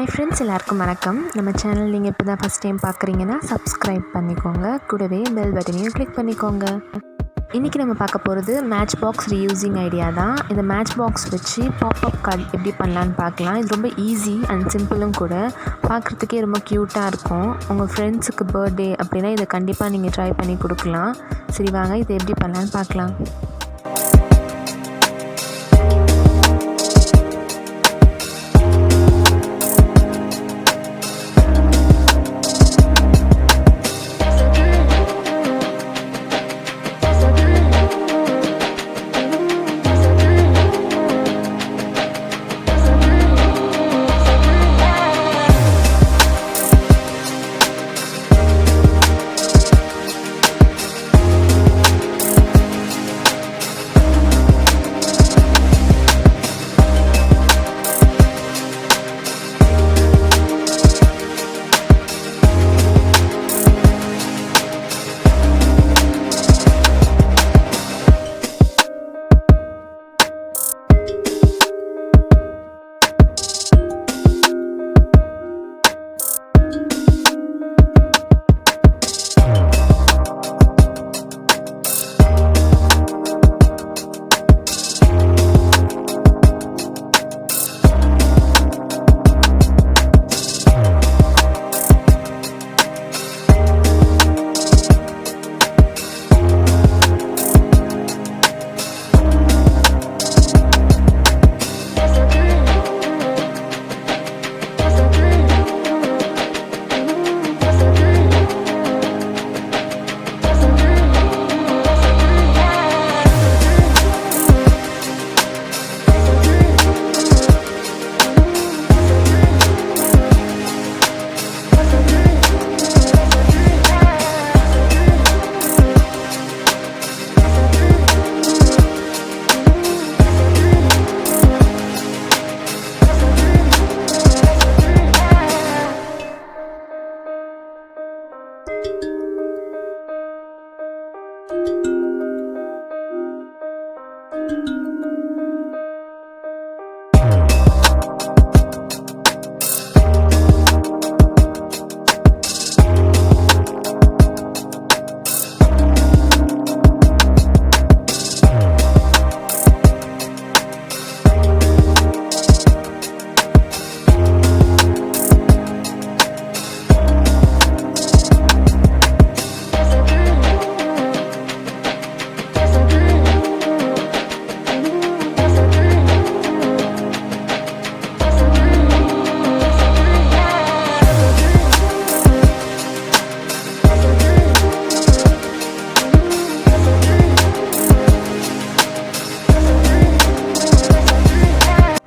Hi friends, எல்லாருக்கும் வணக்கம். நம்ம சேனல் நீங்கள் இப்போ தான் ஃபஸ்ட் டைம் பார்க்குறீங்கன்னா சப்ஸ்கிரைப் பண்ணிக்கோங்க. கூடவே பெல் பட்டனையும் கிளிக் பண்ணிக்கோங்க. இன்றைக்கி நம்ம பார்க்க போகிறது மேட்ச் பாக்ஸ் ரீயூசிங் ஐடியா தான். இந்த மேட்ச் பாக்ஸ் வச்சு பாப்அப் கார்டு எப்படி பண்ணலான்னு பார்க்கலாம். இது ரொம்ப ஈஸி அண்ட் சிம்பிளும் கூட. பார்க்குறதுக்கே ரொம்ப க்யூட்டாக இருக்கும். உங்கள் ஃப்ரெண்ட்ஸுக்கு பர்த்டே அப்படின்னா இதை கண்டிப்பாக நீங்கள் ட்ரை பண்ணி கொடுக்கலாம். சரி வாங்க, இதை எப்படி பண்ணலான்னு பார்க்கலாம்.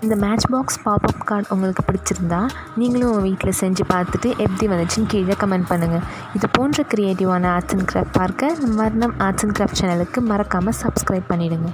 இந்த மேட்ச் பாக்ஸ் பாப்அப் கார்டு உங்களுக்கு பிடிச்சிருந்தா நீங்களும் உங்கள் வீட்டில் செஞ்சு பார்த்துட்டு எப்படி வந்துச்சுன்னு கீழே கமெண்ட் பண்ணுங்கள். இது போன்ற க்ரியேட்டிவான ஆர்ட்ஸ் அண்ட் கிராஃப்ட் பார்க்க வர்ணம் ஆர்ட்ஸ் அண்ட் கிராஃப்ட் சேனலுக்கு மறக்காமல் சப்ஸ்கிரைப் பண்ணிவிடுங்க.